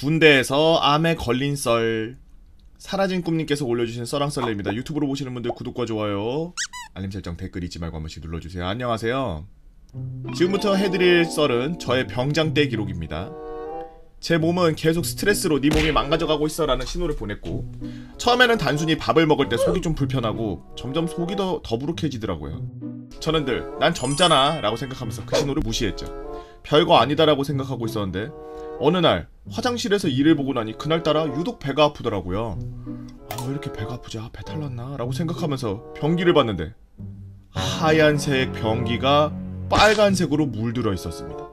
군대에서 암에 걸린 썰. 사라진 꿈님께서 올려주신 썰랑썰레입니다. 유튜브로 보시는 분들 구독과 좋아요, 알림 설정, 댓글 잊지 말고 한 번씩 눌러주세요. 안녕하세요. 지금부터 해드릴 썰은 저의 병장때 기록입니다. 제 몸은 계속 스트레스로 네 몸이 망가져가고 있어 라는 신호를 보냈고, 처음에는 단순히 밥을 먹을 때 속이 좀 불편하고 점점 속이 더 더부룩해지더라고요. 저는 늘 난 젊잖아 라고 생각하면서 그 신호를 무시했죠. 별거 아니다 라고 생각하고 있었는데 어느 날 화장실에서 일을 보고 나니 그날따라 유독 배가 아프더라고요. 왜 이렇게 배가 아프지? 배탈 났나? 라고 생각하면서 변기를 봤는데 하얀색 변기가 빨간색으로 물들어 있었습니다.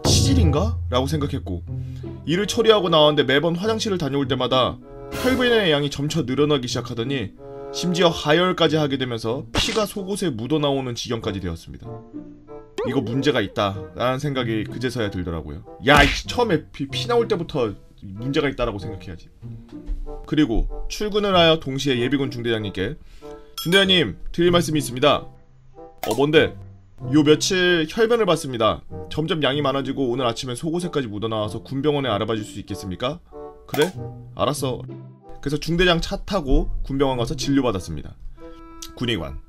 치질인가? 라고 생각했고, 일을 처리하고 나왔는데 매번 화장실을 다녀올 때마다 혈변의 양이 점차 늘어나기 시작하더니 심지어 하혈까지 하게 되면서 피가 속옷에 묻어나오는 지경까지 되었습니다. 이거 문제가 있다 라는 생각이 그제서야 들더라고요. 야, 처음에 피 나올 때부터 문제가 있다라고 생각해야지. 그리고 출근을 하여 동시에 예비군 중대장님께, 중대장님 드릴 말씀이 있습니다. 뭔데? 요 며칠 혈변을 봤습니다. 점점 양이 많아지고 오늘 아침에 속옷에까지 묻어나와서 군병원에 알아봐 줄 수 있겠습니까? 그래? 알았어. 그래서 중대장 차 타고 군병원 가서 진료받았습니다. 군의관,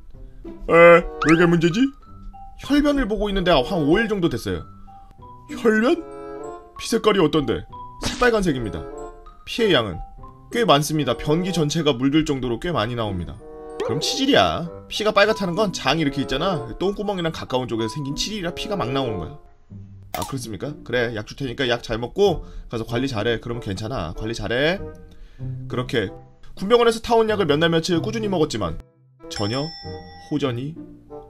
왜 이게 문제지? 혈변을 보고 있는데 한 5일 정도 됐어요. 혈변? 피 색깔이 어떤데? 새빨간색입니다. 피의 양은 꽤 많습니다. 변기 전체가 물들 정도로 꽤 많이 나옵니다. 그럼 치질이야. 피가 빨갛다는 건 장이 이렇게 있잖아. 똥구멍이랑 가까운 쪽에서 생긴 치질이라 피가 막 나오는 거야. 아, 그렇습니까? 그래, 약 줄 테니까 약 잘 먹고 가서 관리 잘해. 그러면 괜찮아. 관리 잘해. 그렇게 군병원에서 타온 약을 몇 날 며칠 꾸준히 먹었지만 전혀 호전이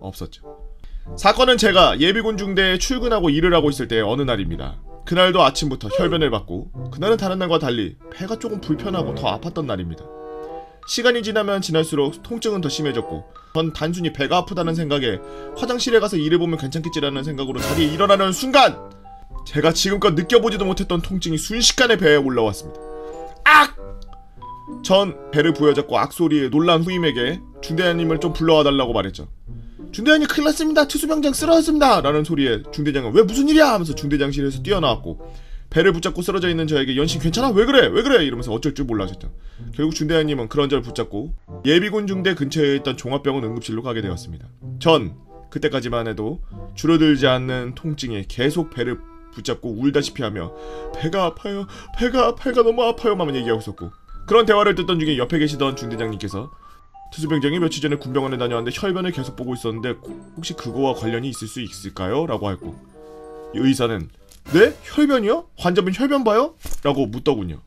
없었죠. 사건은 제가 예비군 중대에 출근하고 일을 하고 있을 때 어느 날입니다. 그날도 아침부터 혈변을 받고, 그날은 다른 날과 달리 배가 조금 불편하고 더 아팠던 날입니다. 시간이 지나면 지날수록 통증은 더 심해졌고, 전 단순히 배가 아프다는 생각에 화장실에 가서 일을 보면 괜찮겠지라는 생각으로 자리에 일어나는 순간 제가 지금껏 느껴보지도 못했던 통증이 순식간에 배에 올라왔습니다. 악! 전 배를 부여잡고 악소리에 놀란 후임에게 중대장님을 좀 불러와 달라고 말했죠. 중대장님 큰일 났습니다. 투수병장 쓰러졌습니다. 라는 소리에 중대장은 왜 무슨 일이야? 하면서 중대장실에서 뛰어나왔고, 배를 붙잡고 쓰러져 있는 저에게 연신 괜찮아? 왜 그래? 왜 그래? 이러면서 어쩔 줄 몰라 하셨죠. 결국 중대장님은 그런 저를 붙잡고 예비군 중대 근처에 있던 종합병원 응급실로 가게 되었습니다. 전 그때까지만 해도 줄어들지 않는 통증에 계속 배를 붙잡고 울다시피 하며 배가 아파요, 배가 너무 아파요만 얘기하고 있었고, 그런 대화를 듣던 중에 옆에 계시던 중대장님께서 투수병장이 며칠 전에 군병원에 다녀왔는데 혈변을 계속 보고 있었는데 혹시 그거와 관련이 있을 수 있을까요? 라고 했고, 의사는 네? 혈변이요? 환자분 혈변 봐요? 라고 묻더군요.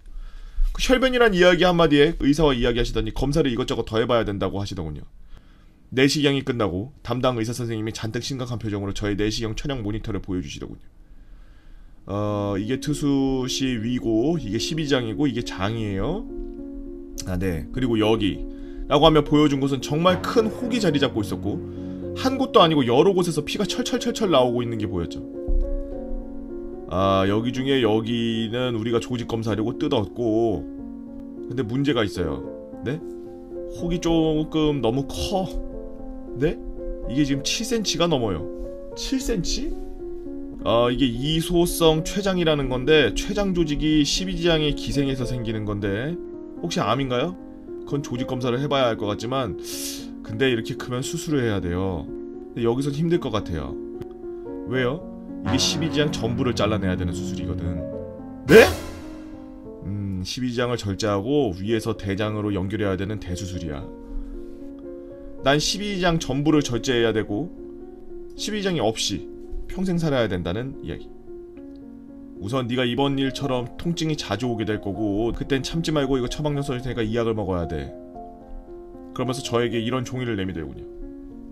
그 혈변이란 이야기 한마디에 의사와 이야기하시더니 검사를 이것저것 더 해봐야 된다고 하시더군요. 내시경이 끝나고 담당 의사 선생님이 잔뜩 심각한 표정으로 저의 내시경 촬영 모니터를 보여주시더군요. 이게 투수시 위고 이게 12장이고 이게 장이에요. 아, 네. 그리고 여기 라고 하며 보여준 곳은 정말 큰 혹이 자리 잡고 있었고, 한 곳도 아니고 여러 곳에서 피가 철철철철 나오고 있는 게 보였죠. 아, 여기 중에 여기는 우리가 조직 검사하려고 뜯었고, 근데 문제가 있어요. 네? 혹이 조금 너무 커. 네? 이게 지금 7cm가 넘어요. 7cm? 이게 이소성 췌장이라는 건데, 췌장 조직이 12지장의 기생에서 생기는 건데 혹시 암인가요? 그건 조직 검사를 해봐야 할 것 같지만, 근데 이렇게 크면 수술을 해야 돼요. 근데 여기선 힘들 것 같아요. 왜요? 이게 12지장 전부를 잘라내야 되는 수술이거든. 네? 12지장을 절제하고 위에서 대장으로 연결해야 되는 대수술이야. 난 12지장 전부를 절제해야 되고 12지장이 없이 평생 살아야 된다는 이야기. 우선 네가 이번 일처럼 통증이 자주 오게 될 거고, 그땐 참지 말고 이거 처방전 써줄 테니까 이 약을 먹어야 돼. 그러면서 저에게 이런 종이를 내미더군요.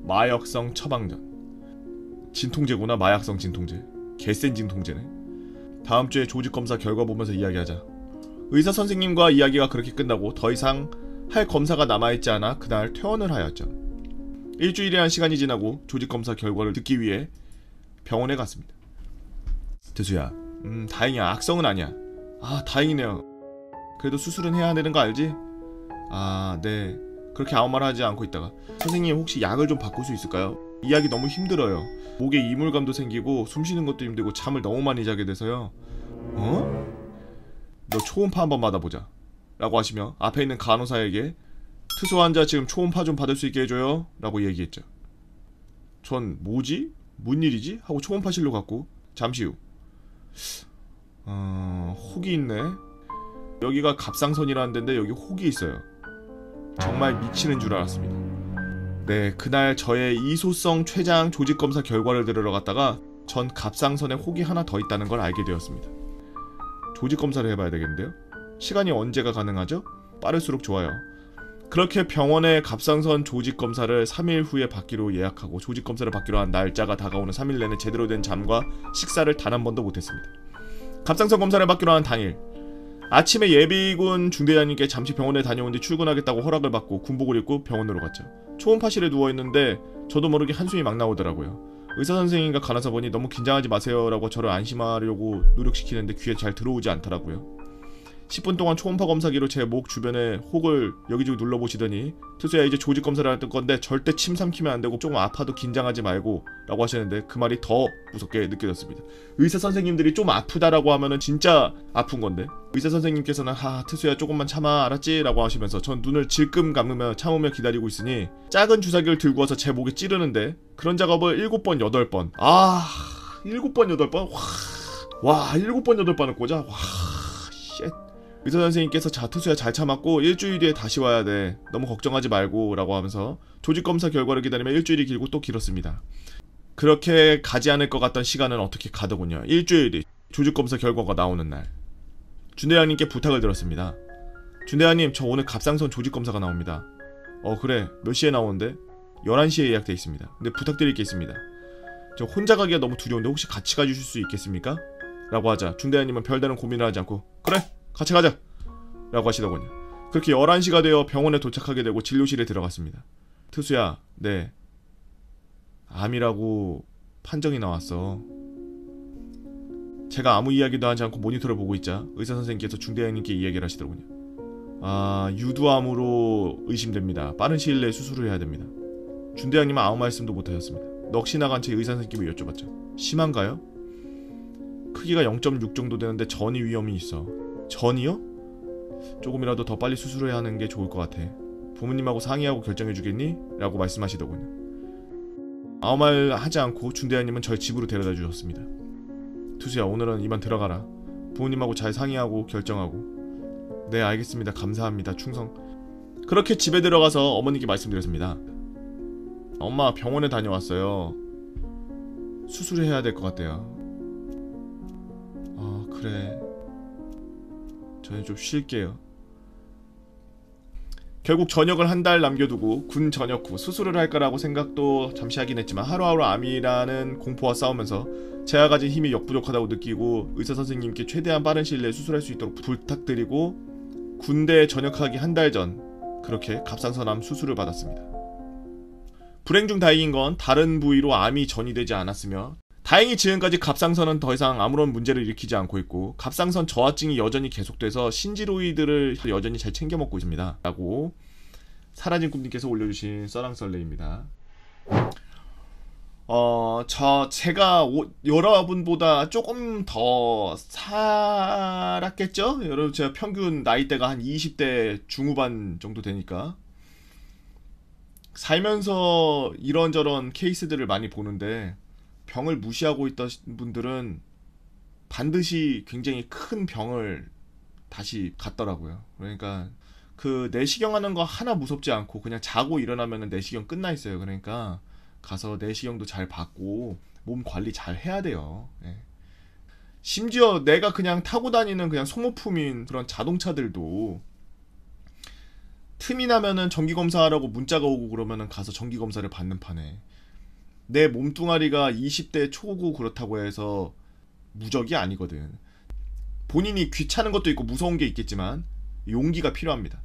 마약성 처방전. 진통제구나. 마약성 진통제. 개센 진통제네. 다음 주에 조직검사 결과 보면서 이야기하자. 의사 선생님과 이야기가 그렇게 끝나고 더 이상 할 검사가 남아있지 않아 그날 퇴원을 하였죠. 일주일이란 시간이 지나고 조직검사 결과를 듣기 위해 병원에 갔습니다. 드수야, 다행이야. 악성은 아니야. 아, 다행이네요. 그래도 수술은 해야 되는 거 알지? 아, 네. 그렇게 아무 말 하지 않고 있다가, 선생님 혹시 약을 좀 바꿀 수 있을까요? 이 약이 너무 힘들어요. 목에 이물감도 생기고 숨쉬는 것도 힘들고 잠을 너무 많이 자게 돼서요. 너 초음파 한번 받아보자 라고 하시며 앞에 있는 간호사에게 특수 환자 지금 초음파 좀 받을 수 있게 해줘요 라고 얘기했죠. 전 뭐지? 뭔 일이지? 하고 초음파실로 갔고 잠시 후 혹이 있네. 여기가 갑상선이라는 데인데 여기 혹이 있어요. 정말 미치는 줄 알았습니다. 네, 그날 저의 이소성 췌장 조직검사 결과를 들으러 갔다가 전 갑상선에 혹이 하나 더 있다는 걸 알게 되었습니다. 조직검사를 해봐야 되겠는데요? 시간이 언제가 가능하죠? 빠를수록 좋아요. 그렇게 병원에 갑상선 조직검사를 3일 후에 받기로 예약하고 조직검사를 받기로 한 날짜가 다가오는 3일 내내 제대로 된 잠과 식사를 단 한 번도 못했습니다. 갑상선 검사를 받기로 한 당일 아침에 예비군 중대장님께 잠시 병원에 다녀온 뒤 출근하겠다고 허락을 받고 군복을 입고 병원으로 갔죠. 초음파실에 누워있는데 저도 모르게 한숨이 막 나오더라고요. 의사선생님과 간호사 분이 너무 긴장하지 마세요 라고 저를 안심하려고 노력시키는데 귀에 잘 들어오지 않더라고요. 10분 동안 초음파 검사기로 제 목 주변에 혹을 여기저기 눌러보시더니 투수야 이제 조직검사를 할 건데 절대 침 삼키면 안되고 조금 아파도 긴장하지 말고 라고 하시는데 그 말이 더 무섭게 느껴졌습니다. 의사선생님들이 좀 아프다라고 하면은 진짜 아픈건데 의사선생님께서는 투수야 조금만 참아 알았지? 라고 하시면서 전 눈을 질끔 감으며 참으며 기다리고 있으니 작은 주사기를 들고 와서 제 목에 찌르는데 그런 작업을 7번 8번 7번 8번? 와 7번 8번을 꽂아? 와 쉣. 의사선생님께서 자 투수야 잘 참았고 일주일 뒤에 다시 와야 돼 너무 걱정하지 말고 라고 하면서 조직검사 결과를 기다리며 일주일이 길고 또 길었습니다. 그렇게 가지 않을 것 같던 시간은 어떻게 가더군요. 일주일 뒤 조직검사 결과가 나오는 날 준대장님께 부탁을 드렸습니다. 준대장님 저 오늘 갑상선 조직검사가 나옵니다. 그래 몇 시에 나오는데? 11시에 예약돼 있습니다. 근데 부탁드릴 게 있습니다. 저 혼자 가기가 너무 두려운데 혹시 같이 가주실 수 있겠습니까? 라고 하자 준대장님은 별다른 고민을 하지 않고 그래 같이 가자 라고 하시더군요. 그렇게 11시가 되어 병원에 도착하게 되고 진료실에 들어갔습니다. 투수야 네 암이라고 판정이 나왔어. 제가 아무 이야기도 하지 않고 모니터를 보고 있자 의사선생님께서 중대장님께 이야기를 하시더군요. 유두암으로 의심됩니다. 빠른 시일 내에 수술을 해야 됩니다. 준대장님은 아무 말씀도 못하셨습니다. 넋이 나간 채 의사선생님께 여쭤봤죠. 심한가요? 크기가 0.6 정도 되는데 전이 위험이 있어. 전이요? 조금이라도 더 빨리 수술을 해야 하는 게 좋을 것 같아. 부모님하고 상의하고 결정해주겠니? 라고 말씀하시더군요. 아무 말 하지 않고 준대장님은 저희 집으로 데려다 주셨습니다. 투수야 오늘은 이만 들어가라. 부모님하고 잘 상의하고 결정하고. 네 알겠습니다. 감사합니다. 충성. 그렇게 집에 들어가서 어머니께 말씀드렸습니다. 엄마 병원에 다녀왔어요. 수술을 해야 될 것 같대요. 그래 저는 좀 쉴게요. 결국 전역을 한 달 남겨두고 군 전역 후 수술을 할까라고 생각도 잠시 하긴 했지만 하루하루 암이라는 공포와 싸우면서 제가 가진 힘이 역부족하다고 느끼고 의사선생님께 최대한 빠른 시일 내에 수술할 수 있도록 부탁드리고 군대에 전역하기 한 달 전 그렇게 갑상선암 수술을 받았습니다. 불행 중 다행인 건 다른 부위로 암이 전이되지 않았으며 다행히 지금까지 갑상선은 더 이상 아무런 문제를 일으키지 않고 있고 갑상선 저하증이 여전히 계속돼서 신지로이드를 여전히 잘 챙겨 먹고 있습니다 라고 사라진 꿈님께서 올려주신 써랑썰레입니다. 제가 여러분보다 조금 더 살았겠죠? 여러분 제가 평균 나이대가 한 20대 중후반 정도 되니까 살면서 이런저런 케이스들을 많이 보는데 병을 무시하고 있던 분들은 반드시 굉장히 큰 병을 다시 갖더라고요. 그러니까 그 내시경 하는 거 하나 무섭지 않고 그냥 자고 일어나면 내시경 끝나 있어요. 그러니까 가서 내시경도 잘 받고 몸 관리 잘 해야 돼요. 예. 심지어 내가 그냥 타고 다니는 그냥 소모품인 그런 자동차들도 틈이 나면은 정기검사하라고 문자가 오고 그러면은 가서 정기검사를 받는 판에 내 몸뚱아리가 20대 초고 그렇다고 해서 무적이 아니거든. 본인이 귀찮은 것도 있고 무서운 게 있겠지만 용기가 필요합니다.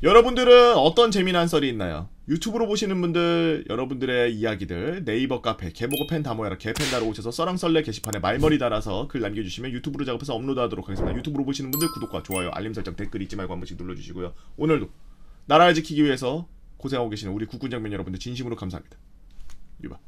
여러분들은 어떤 재미난 썰이 있나요? 유튜브로 보시는 분들 여러분들의 이야기들 네이버 카페 개보고 펜 다 모여라 개펜 다로 오셔서 써랑썰레 게시판에 말머리 달아서 글 남겨주시면 유튜브로 작업해서 업로드하도록 하겠습니다. 유튜브로 보시는 분들 구독과 좋아요 알림 설정 댓글 잊지 말고 한 번씩 눌러주시고요. 오늘도 나라를 지키기 위해서 고생하고 계시는 우리 국군장병 여러분들 진심으로 감사합니다. 유바.